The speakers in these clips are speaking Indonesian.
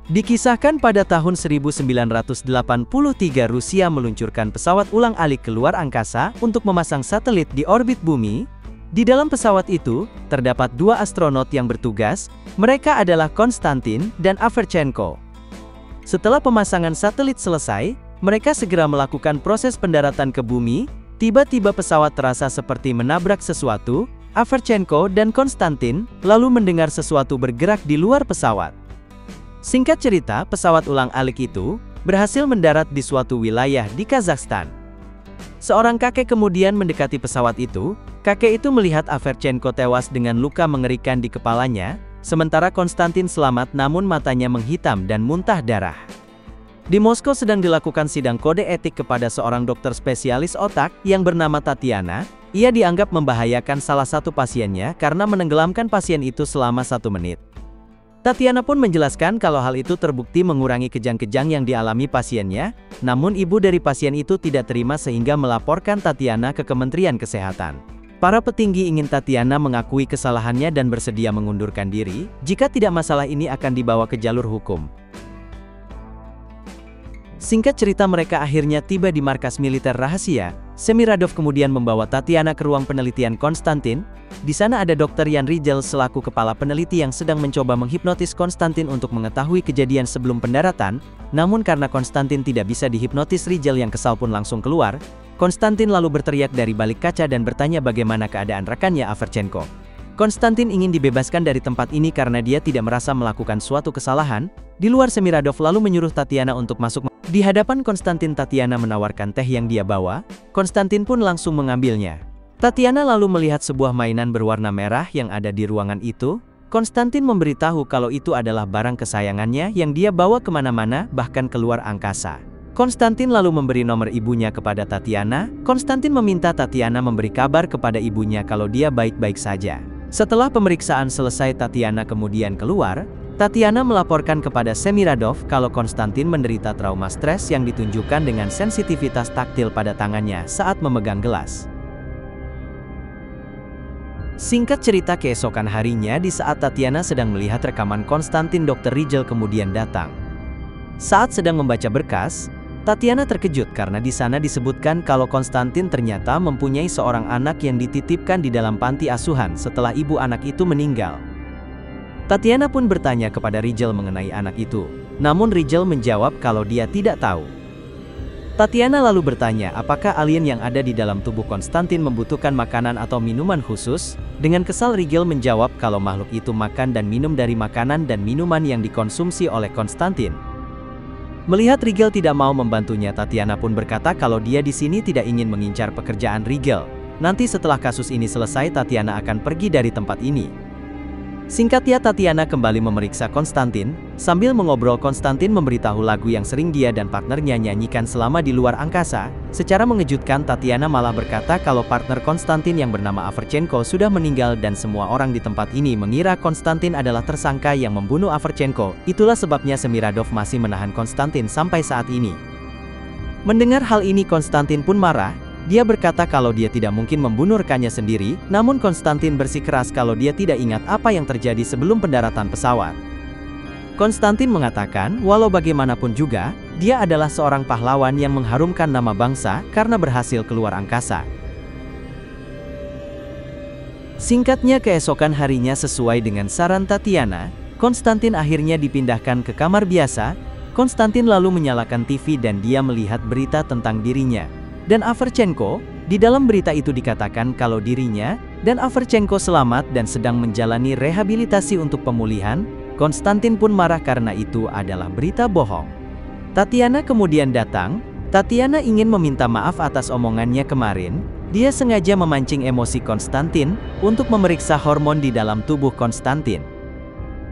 Dikisahkan pada tahun 1983 Rusia meluncurkan pesawat ulang-alik ke luar angkasa untuk memasang satelit di orbit bumi. Di dalam pesawat itu, terdapat dua astronot yang bertugas, mereka adalah Konstantin dan Averchenko. Setelah pemasangan satelit selesai, mereka segera melakukan proses pendaratan ke bumi. Tiba-tiba pesawat terasa seperti menabrak sesuatu. Averchenko dan Konstantin lalu mendengar sesuatu bergerak di luar pesawat. Singkat cerita, pesawat ulang-alik itu berhasil mendarat di suatu wilayah di Kazakhstan. Seorang kakek kemudian mendekati pesawat itu. Kakek itu melihat Averchenko tewas dengan luka mengerikan di kepalanya, sementara Konstantin selamat namun matanya menghitam dan muntah darah. Di Moskow sedang dilakukan sidang kode etik kepada seorang dokter spesialis otak yang bernama Tatiana. Ia dianggap membahayakan salah satu pasiennya karena menenggelamkan pasien itu selama 1 menit. Tatiana pun menjelaskan kalau hal itu terbukti mengurangi kejang-kejang yang dialami pasiennya, namun ibu dari pasien itu tidak terima sehingga melaporkan Tatiana ke Kementerian Kesehatan. Para petinggi ingin Tatiana mengakui kesalahannya dan bersedia mengundurkan diri. Jika tidak, masalah ini akan dibawa ke jalur hukum. Singkat cerita, mereka akhirnya tiba di markas militer rahasia. Semiradov kemudian membawa Tatiana ke ruang penelitian Konstantin. Di sana ada Dr. Yan Rigel selaku kepala peneliti yang sedang mencoba menghipnotis Konstantin untuk mengetahui kejadian sebelum pendaratan. Namun karena Konstantin tidak bisa dihipnotis, Rigel yang kesal pun langsung keluar. Konstantin lalu berteriak dari balik kaca dan bertanya bagaimana keadaan rekannya Averchenko. Konstantin ingin dibebaskan dari tempat ini karena dia tidak merasa melakukan suatu kesalahan. Di luar, Semiradov lalu menyuruh Tatiana untuk masuk. Di hadapan Konstantin, Tatiana menawarkan teh yang dia bawa. Konstantin pun langsung mengambilnya. Tatiana lalu melihat sebuah mainan berwarna merah yang ada di ruangan itu. Konstantin memberitahu kalau itu adalah barang kesayangannya yang dia bawa kemana-mana, bahkan keluar angkasa. Konstantin lalu memberi nomor ibunya kepada Tatiana. Konstantin meminta Tatiana memberi kabar kepada ibunya kalau dia baik-baik saja. Setelah pemeriksaan selesai, Tatiana kemudian keluar. Tatiana melaporkan kepada Semiradov kalau Konstantin menderita trauma stres yang ditunjukkan dengan sensitivitas taktil pada tangannya saat memegang gelas. Singkat cerita, keesokan harinya di saat Tatiana sedang melihat rekaman Konstantin, Dr. Rigel kemudian datang. Saat sedang membaca berkas, Tatiana terkejut karena di sana disebutkan kalau Konstantin ternyata mempunyai seorang anak yang dititipkan di dalam panti asuhan setelah ibu anak itu meninggal. Tatiana pun bertanya kepada Rigel mengenai anak itu, namun Rigel menjawab kalau dia tidak tahu. Tatiana lalu bertanya apakah alien yang ada di dalam tubuh Konstantin membutuhkan makanan atau minuman khusus. Dengan kesal, Rigel menjawab kalau makhluk itu makan dan minum dari makanan dan minuman yang dikonsumsi oleh Konstantin. Melihat Rigel tidak mau membantunya, Tatiana pun berkata kalau dia di sini tidak ingin mengincar pekerjaan Rigel. Nanti setelah kasus ini selesai, Tatiana akan pergi dari tempat ini. Singkatnya, Tatiana kembali memeriksa Konstantin. Sambil mengobrol, Konstantin memberitahu lagu yang sering dia dan partnernya nyanyikan selama di luar angkasa. Secara mengejutkan, Tatiana malah berkata kalau partner Konstantin yang bernama Averchenko sudah meninggal dan semua orang di tempat ini mengira Konstantin adalah tersangka yang membunuh Averchenko. Itulah sebabnya Semiradov masih menahan Konstantin sampai saat ini. Mendengar hal ini, Konstantin pun marah. Dia berkata kalau dia tidak mungkin membunuh rekannya sendiri, namun Konstantin bersikeras kalau dia tidak ingat apa yang terjadi sebelum pendaratan pesawat. Konstantin mengatakan walau bagaimanapun juga, dia adalah seorang pahlawan yang mengharumkan nama bangsa karena berhasil keluar angkasa. Singkatnya, keesokan harinya sesuai dengan saran Tatiana, Konstantin akhirnya dipindahkan ke kamar biasa. Konstantin lalu menyalakan TV dan dia melihat berita tentang dirinya dan Averchenko. Di dalam berita itu dikatakan kalau dirinya dan Averchenko selamat dan sedang menjalani rehabilitasi untuk pemulihan. Konstantin pun marah karena itu adalah berita bohong. Tatiana kemudian datang. Tatiana ingin meminta maaf atas omongannya kemarin. Dia sengaja memancing emosi Konstantin untuk memeriksa hormon di dalam tubuh Konstantin.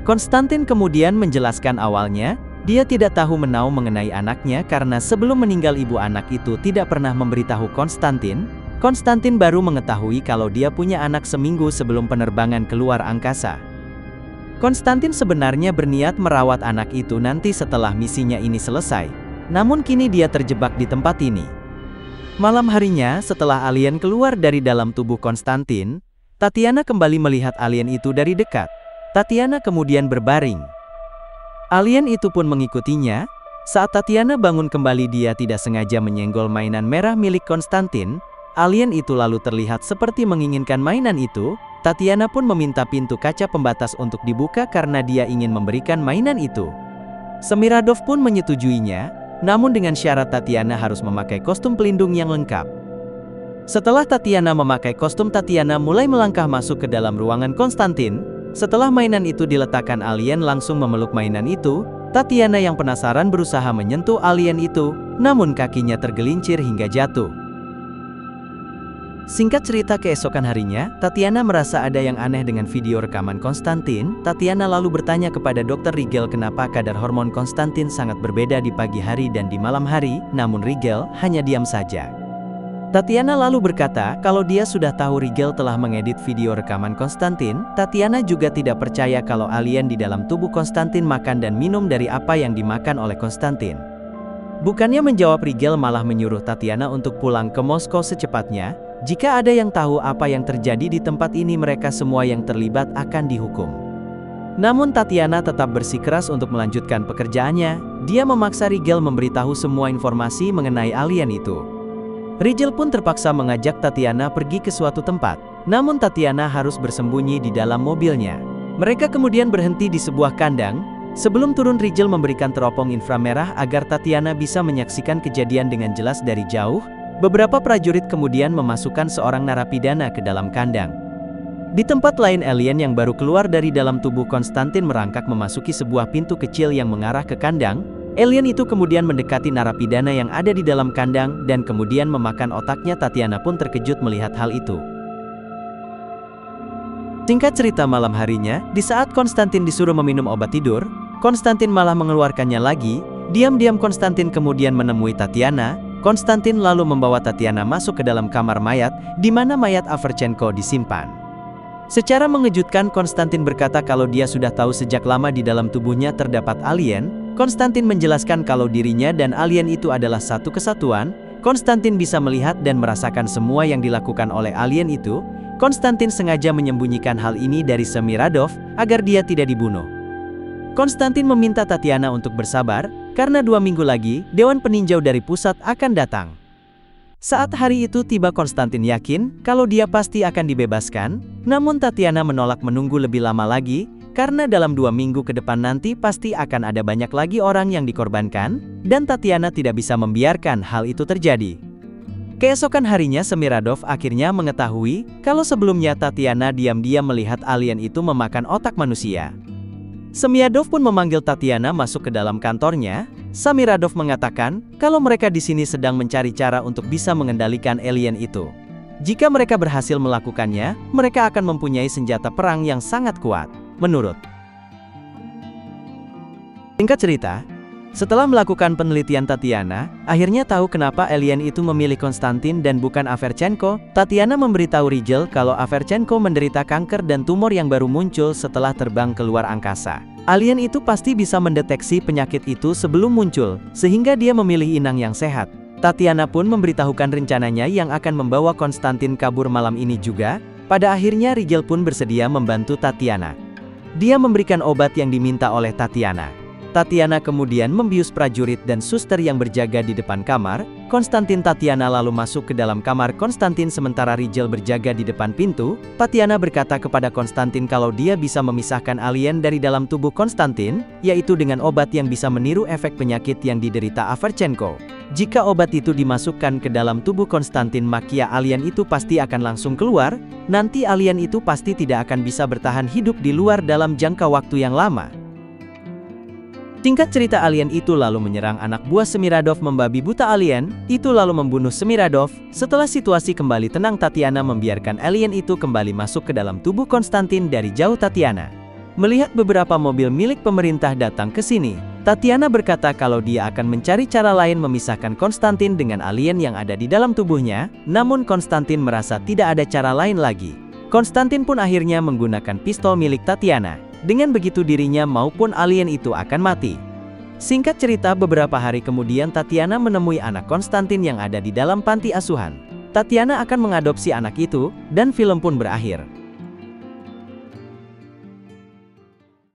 Konstantin kemudian menjelaskan awalnya dia tidak tahu menau mengenai anaknya karena sebelum meninggal ibu anak itu tidak pernah memberitahu Konstantin. Konstantin baru mengetahui kalau dia punya anak seminggu sebelum penerbangan keluar angkasa. Konstantin sebenarnya berniat merawat anak itu nanti setelah misinya ini selesai. Namun kini dia terjebak di tempat ini. Malam harinya, setelah alien keluar dari dalam tubuh Konstantin, Tatiana kembali melihat alien itu dari dekat. Tatiana kemudian berbaring. Alien itu pun mengikutinya. Saat Tatiana bangun kembali, dia tidak sengaja menyenggol mainan merah milik Konstantin. Alien itu lalu terlihat seperti menginginkan mainan itu. Tatiana pun meminta pintu kaca pembatas untuk dibuka karena dia ingin memberikan mainan itu. Semiradov pun menyetujuinya, namun dengan syarat Tatiana harus memakai kostum pelindung yang lengkap. Setelah Tatiana memakai kostum, Tatiana mulai melangkah masuk ke dalam ruangan Konstantin. Setelah mainan itu diletakkan, alien langsung memeluk mainan itu. Tatiana yang penasaran berusaha menyentuh alien itu, namun kakinya tergelincir hingga jatuh. Singkat cerita, keesokan harinya, Tatiana merasa ada yang aneh dengan video rekaman Konstantin. Tatiana lalu bertanya kepada Dr. Rigel kenapa kadar hormon Konstantin sangat berbeda di pagi hari dan di malam hari, namun Rigel hanya diam saja. Tatiana lalu berkata kalau dia sudah tahu Rigel telah mengedit video rekaman Konstantin. Tatiana juga tidak percaya kalau alien di dalam tubuh Konstantin makan dan minum dari apa yang dimakan oleh Konstantin. Bukannya menjawab, Rigel malah menyuruh Tatiana untuk pulang ke Moskow secepatnya. Jika ada yang tahu apa yang terjadi di tempat ini, mereka semua yang terlibat akan dihukum. Namun Tatiana tetap bersikeras untuk melanjutkan pekerjaannya. Dia memaksa Rigel memberitahu semua informasi mengenai alien itu. Rigel pun terpaksa mengajak Tatiana pergi ke suatu tempat. Namun Tatiana harus bersembunyi di dalam mobilnya. Mereka kemudian berhenti di sebuah kandang. Sebelum turun, Rigel memberikan teropong inframerah agar Tatiana bisa menyaksikan kejadian dengan jelas dari jauh. Beberapa prajurit kemudian memasukkan seorang narapidana ke dalam kandang. Di tempat lain, alien yang baru keluar dari dalam tubuh Konstantin merangkak memasuki sebuah pintu kecil yang mengarah ke kandang. Alien itu kemudian mendekati narapidana yang ada di dalam kandang dan kemudian memakan otaknya. Tatiana pun terkejut melihat hal itu. Singkat cerita, malam harinya, di saat Konstantin disuruh meminum obat tidur, Konstantin malah mengeluarkannya lagi. Diam-diam Konstantin kemudian menemui Tatiana. Konstantin lalu membawa Tatiana masuk ke dalam kamar mayat, di mana mayat Averchenko disimpan. Secara mengejutkan, Konstantin berkata kalau dia sudah tahu sejak lama di dalam tubuhnya terdapat alien. Konstantin menjelaskan kalau dirinya dan alien itu adalah satu kesatuan. Konstantin bisa melihat dan merasakan semua yang dilakukan oleh alien itu. Konstantin sengaja menyembunyikan hal ini dari Semiradov agar dia tidak dibunuh. Konstantin meminta Tatiana untuk bersabar, karena 2 minggu lagi, Dewan Peninjau dari pusat akan datang. Saat hari itu tiba, Konstantin yakin kalau dia pasti akan dibebaskan, namun Tatiana menolak menunggu lebih lama lagi, karena dalam 2 minggu ke depan nanti pasti akan ada banyak lagi orang yang dikorbankan, dan Tatiana tidak bisa membiarkan hal itu terjadi. Keesokan harinya, Semiradov akhirnya mengetahui kalau sebelumnya Tatiana diam-diam melihat alien itu memakan otak manusia. Semiradov pun memanggil Tatiana masuk ke dalam kantornya. Semiradov mengatakan kalau mereka di sini sedang mencari cara untuk bisa mengendalikan alien itu. Jika mereka berhasil melakukannya, mereka akan mempunyai senjata perang yang sangat kuat, menurut. Singkat cerita, setelah melakukan penelitian, Tatiana akhirnya tahu kenapa alien itu memilih Konstantin dan bukan Averchenko. Tatiana memberitahu Rigel kalau Averchenko menderita kanker dan tumor yang baru muncul setelah terbang keluar angkasa. Alien itu pasti bisa mendeteksi penyakit itu sebelum muncul, sehingga dia memilih inang yang sehat. Tatiana pun memberitahukan rencananya yang akan membawa Konstantin kabur malam ini juga. Pada akhirnya Rigel pun bersedia membantu Tatiana. Dia memberikan obat yang diminta oleh Tatiana. Tatiana kemudian membius prajurit dan suster yang berjaga di depan kamar. Konstantin Tatiana lalu masuk ke dalam kamar Konstantin sementara Rigel berjaga di depan pintu. Tatiana berkata kepada Konstantin kalau dia bisa memisahkan alien dari dalam tubuh Konstantin, yaitu dengan obat yang bisa meniru efek penyakit yang diderita Averchenko. Jika obat itu dimasukkan ke dalam tubuh Konstantin, maka alien itu pasti akan langsung keluar. Nanti alien itu pasti tidak akan bisa bertahan hidup di luar dalam jangka waktu yang lama. Singkat cerita, alien itu lalu menyerang anak buah Semiradov. Membabi buta alien itu lalu membunuh Semiradov. Setelah situasi kembali tenang, Tatiana membiarkan alien itu kembali masuk ke dalam tubuh Konstantin. Dari jauh Tatiana melihat beberapa mobil milik pemerintah datang ke sini. Tatiana berkata kalau dia akan mencari cara lain memisahkan Konstantin dengan alien yang ada di dalam tubuhnya. Namun Konstantin merasa tidak ada cara lain lagi. Konstantin pun akhirnya menggunakan pistol milik Tatiana. Dengan begitu dirinya maupun alien itu akan mati. Singkat cerita, beberapa hari kemudian Tatiana menemui anak Konstantin yang ada di dalam panti asuhan. Tatiana akan mengadopsi anak itu, dan film pun berakhir.